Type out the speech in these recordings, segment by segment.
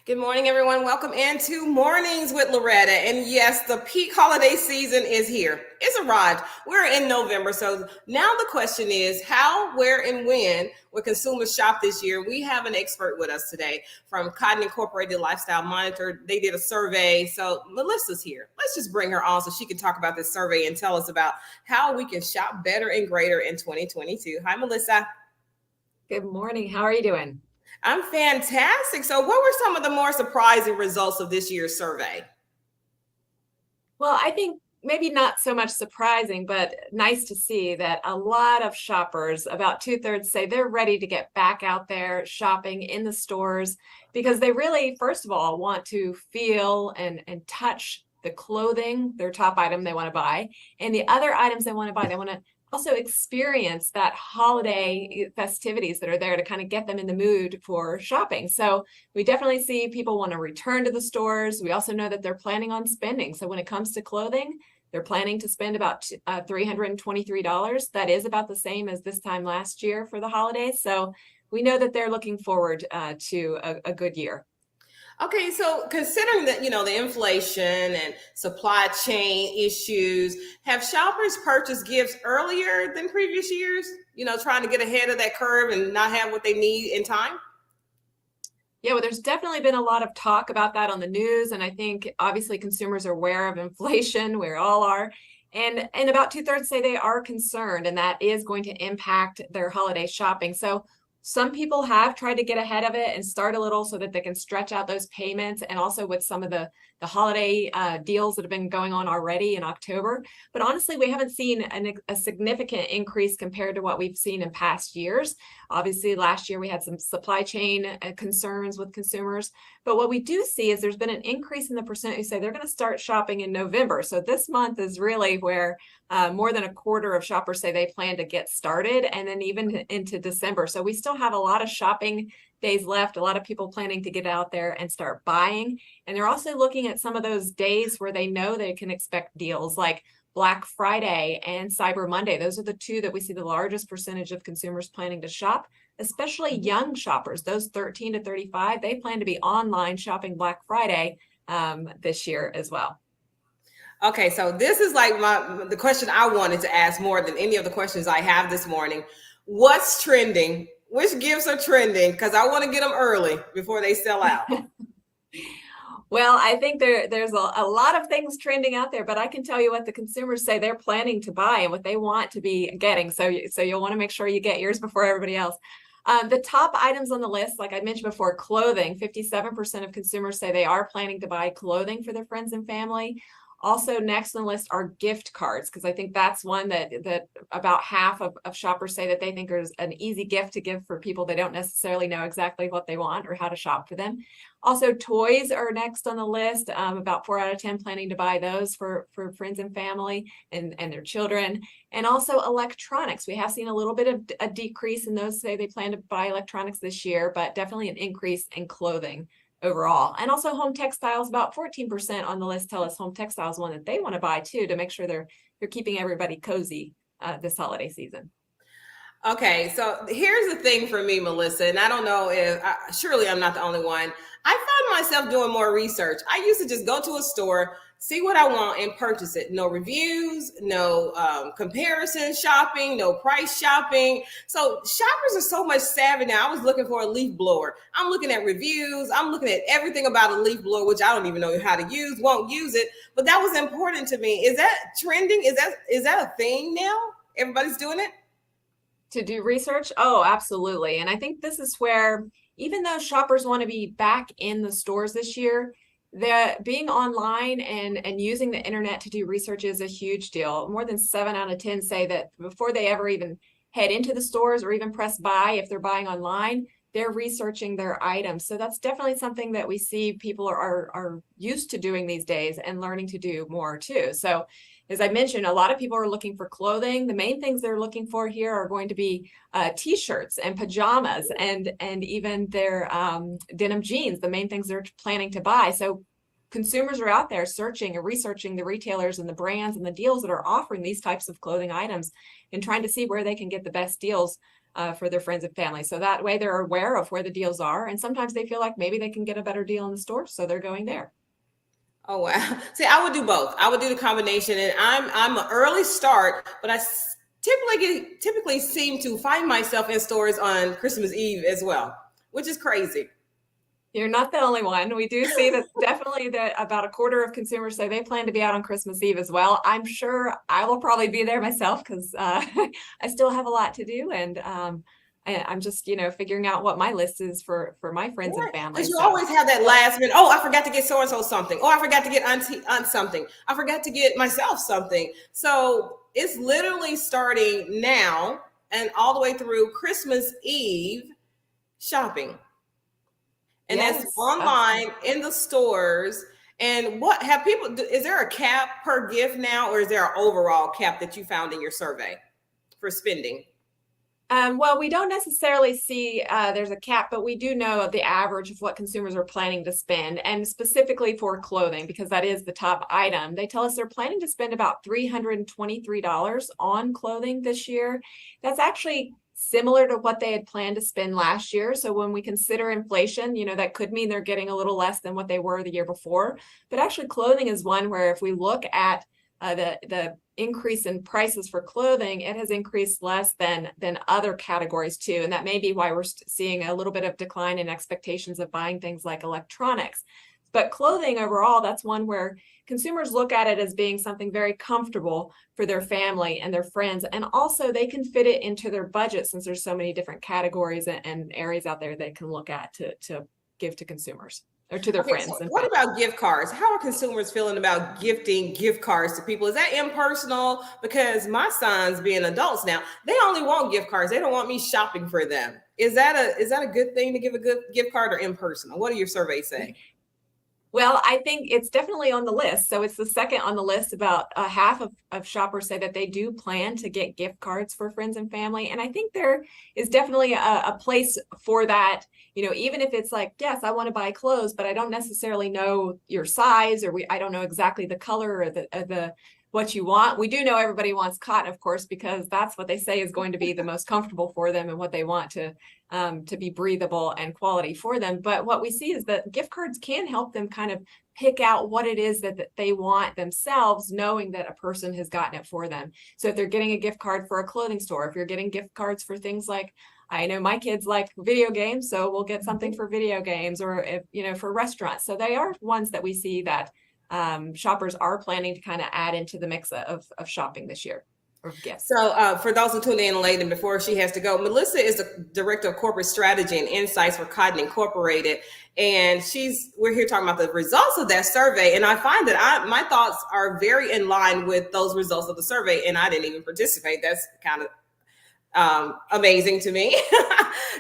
Good morning, everyone. Welcome into Mornings with Loretta. And yes, the peak holiday season is here. It's arrived. We're in November. So now the question is how, where, and when will consumers shop this year? We have an expert with us today from Cotton Incorporated Lifestyle Monitor. They did a survey. So Melissa's here. Let's just bring her on so she can talk about this survey and tell us about how we can shop better and greater in 2022. Hi, Melissa. Good morning. How are you doing? I'm fantastic. So, what were some of the more surprising results of this year's survey? Well, I think maybe not so much surprising, but nice to see that a lot of shoppers, about 2/3, say they're ready to get back out there shopping in the stores because they really, first of all, want to feel and touch the clothing, their top item they want to buy, and the other items they want to buy. They want to also experience that holiday festivities that are there to kind of get them in the mood for shopping. So we definitely see people want to return to the stores. We also know that they're planning on spending. So when it comes to clothing, they're planning to spend about $323. That is about the same as this time last year for the holidays. So we know that they're looking forward to a good year. Okay, so considering that, the inflation and supply chain issues, have shoppers purchased gifts earlier than previous years? Trying to get ahead of that curve and not have what they need in time? Yeah, well, there's definitely been a lot of talk about that on the news. And I think obviously consumers are aware of inflation. We all are. And about 2/3 say they are concerned, and that is going to impact their holiday shopping. So some people have tried to get ahead of it and start a little so that they can stretch out those payments, and also with some of the holiday deals that have been going on already in October. But honestly, we haven't seen a significant increase compared to what we've seen in past years. Obviously, last year we had some supply chain concerns with consumers. But what we do see is there's been an increase in the percent who say they're going to start shopping in November. So this month is really where more than a quarter of shoppers say they plan to get started, and then even into December. So we still have a lot of shopping days left, a lot of people planning to get out there and start buying. And they're also looking at some of those days where they know they can expect deals like Black Friday and Cyber Monday. Those are the two that we see the largest percentage of consumers planning to shop, especially young shoppers. Those 13 to 35, they plan to be online shopping Black Friday this year as well. Okay, so this is like the question I wanted to ask more than any of the questions I have this morning. What's trending? Which gifts are trending? Because I want to get them early before they sell out. Well, I think there's a lot of things trending out there, but I can tell you what the consumers say they're planning to buy and what they want to be getting. So you'll want to make sure you get yours before everybody else. The top items on the list, like I mentioned before, clothing. 57% of consumers say they are planning to buy clothing for their friends and family. Also next on the list are gift cards, because I think that's one that about half of shoppers say that they think is an easy gift to give for people they don't necessarily know exactly what they want or how to shop for them. Also, toys are next on the list. About 4 out of 10 planning to buy those for friends and family and their children. And also electronics. We have seen a little bit of a decrease in those say they plan to buy electronics this year, but definitely an increase in clothing overall. And also home textiles, about 14% on the list tell us home textiles one that they want to buy too, to make sure they're keeping everybody cozy this holiday season. Okay, so here's the thing for me, Melissa, and I don't know if surely I'm not the only one. I find myself doing more research. I used to just go to a store, see what I want, and purchase it. No reviews, no comparison shopping, no price shopping. So shoppers are so much savvy now. I was looking for a leaf blower. I'm looking at reviews. I'm looking at everything about a leaf blower, which I don't even know how to use, won't use it. But that was important to me. Is that trending? Is that a thing now? Everybody's doing it? To do research? Oh, absolutely. And I think this is where, even though shoppers want to be back in the stores this year, the being online and using the internet to do research is a huge deal. More than 7 out of 10 say that before they ever even head into the stores or even press buy, if they're buying online, they're researching their items. So that's definitely something that we see people are used to doing these days and learning to do more too. So as I mentioned, a lot of people are looking for clothing. The main things they're looking for here are going to be t-shirts and pajamas and even their denim jeans, the main things they're planning to buy. So consumers are out there searching and researching the retailers and the brands and the deals that are offering these types of clothing items and trying to see where they can get the best deals for their friends and family. So that way they're aware of where the deals are. And sometimes they feel like maybe they can get a better deal in the store, so they're going there. Oh wow. See, I would do both. I would do the combination, and I'm an early start, but I typically seem to find myself in stores on Christmas Eve as well, which is crazy. You're not the only one. We do see that definitely that about a quarter of consumers say they plan to be out on Christmas Eve as well. I'm sure I will probably be there myself because I still have a lot to do, and I'm just figuring out what my list is for my friends and family. Because you always have that last minute. Oh, I forgot to get so and so something. Oh, I forgot to get aunt something. I forgot to get myself something. So it's literally starting now and all the way through Christmas Eve shopping. And Yes, that's online in the stores. And what have people, is there a cap per gift now, or is there an overall cap that you found in your survey for spending? Well, we don't necessarily see there's a cap, but we do know the average of what consumers are planning to spend, and specifically for clothing, because that is the top item. They tell us they're planning to spend about $323 on clothing this year. That's actually similar to what they had planned to spend last year. So when we consider inflation, that could mean they're getting a little less than what they were the year before. But actually, clothing is one where if we look at the increase in prices for clothing, it has increased less than other categories too. And that may be why we're seeing a little bit of decline in expectations of buying things like electronics. But clothing overall, that's one where consumers look at it as being something very comfortable for their family and their friends. And also they can fit it into their budget since there's so many different categories and areas out there they can look at to give to consumers or to their friends. So what about gift cards? How are consumers feeling about gifting gift cards to people? Is that impersonal? Because my sons, being adults now, they only want gift cards. They don't want me shopping for them. Is that a good thing to give a good gift card, or impersonal? What do your surveys say? Well, I think it's definitely on the list. So it's the second on the list. About half of shoppers say that they do plan to get gift cards for friends and family. And I think there is definitely a place for that. Even if it's like, yes, I want to buy clothes, but I don't necessarily know your size, or I don't know exactly the color or the what you want. We do know everybody wants cotton, of course, because that's what they say is going to be the most comfortable for them and what they want to be breathable and quality for them. But what we see is that gift cards can help them kind of pick out what it is that they want themselves, knowing that a person has gotten it for them. So if they're getting a gift card for a clothing store, if you're getting gift cards for things like, I know my kids like video games, so we'll get something for video games, or if, for restaurants. So they are ones that we see that shoppers are planning to kind of add into the mix of shopping this year. Yes. So for those who tune in late and before she has to go, Melissa is the Director of Corporate Strategy and Insights for Cotton Incorporated. And we're here talking about the results of that survey. And I find that my thoughts are very in line with those results of the survey. And I didn't even participate. That's kind of amazing to me.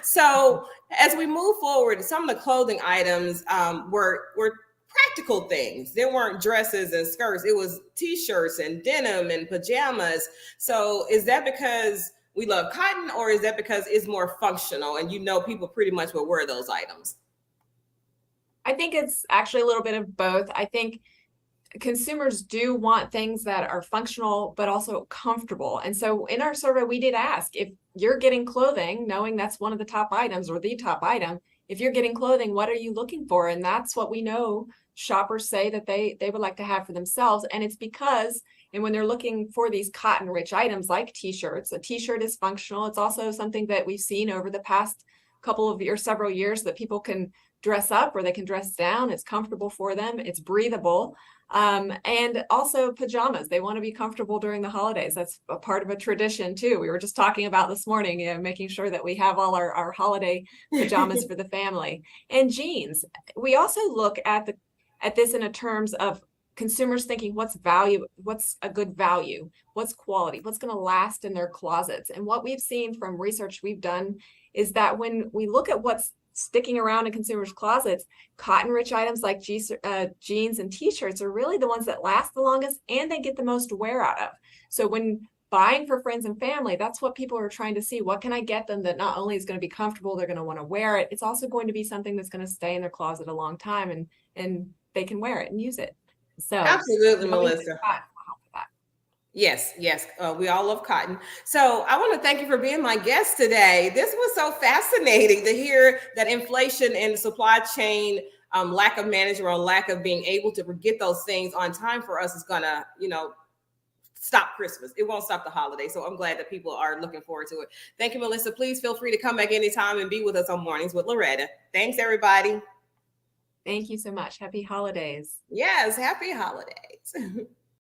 So as we move forward, some of the clothing items were practical things. There weren't dresses and skirts. It was t-shirts and denim and pajamas. So is that because we love cotton, or is that because it's more functional and people pretty much will wear those items? I think it's actually a little bit of both. I think consumers do want things that are functional but also comfortable. And so in our survey, we did ask, if you're getting clothing, knowing that's one of the top items or the top item, if you're getting clothing, what are you looking for? And that's what we know shoppers say that they would like to have for themselves. And it's because, and when they're looking for these cotton rich items like t-shirts, a t-shirt is functional. It's also something that we've seen over the past couple of years, several years, that people can dress up or they can dress down. It's comfortable for them. It's breathable. And also pajamas. They want to be comfortable during the holidays. That's a part of a tradition too. We were just talking about this morning, making sure that we have all our holiday pajamas for the family. And jeans. We also look at this in a terms of consumers thinking, what's value, what's a good value, what's quality, what's going to last in their closets. And what we've seen from research we've done is that when we look at what's sticking around in consumers' closets, cotton rich items like jeans and t-shirts are really the ones that last the longest and they get the most wear out of. So when buying for friends and family, that's what people are trying to see. What can I get them that not only is going to be comfortable, they're going to want to wear it, it's also going to be something that's going to stay in their closet a long time and they can wear it and use it. So absolutely, Melissa. Yes, yes. We all love cotton. So I want to thank you for being my guest today. This was so fascinating to hear that inflation and the supply chain lack of management or lack of being able to get those things on time for us is going to, stop Christmas. It won't stop the holiday. So I'm glad that people are looking forward to it. Thank you, Melissa. Please feel free to come back anytime and be with us on Mornings with Loretta. Thanks, everybody. Thank you so much. Happy holidays. Yes, happy holidays.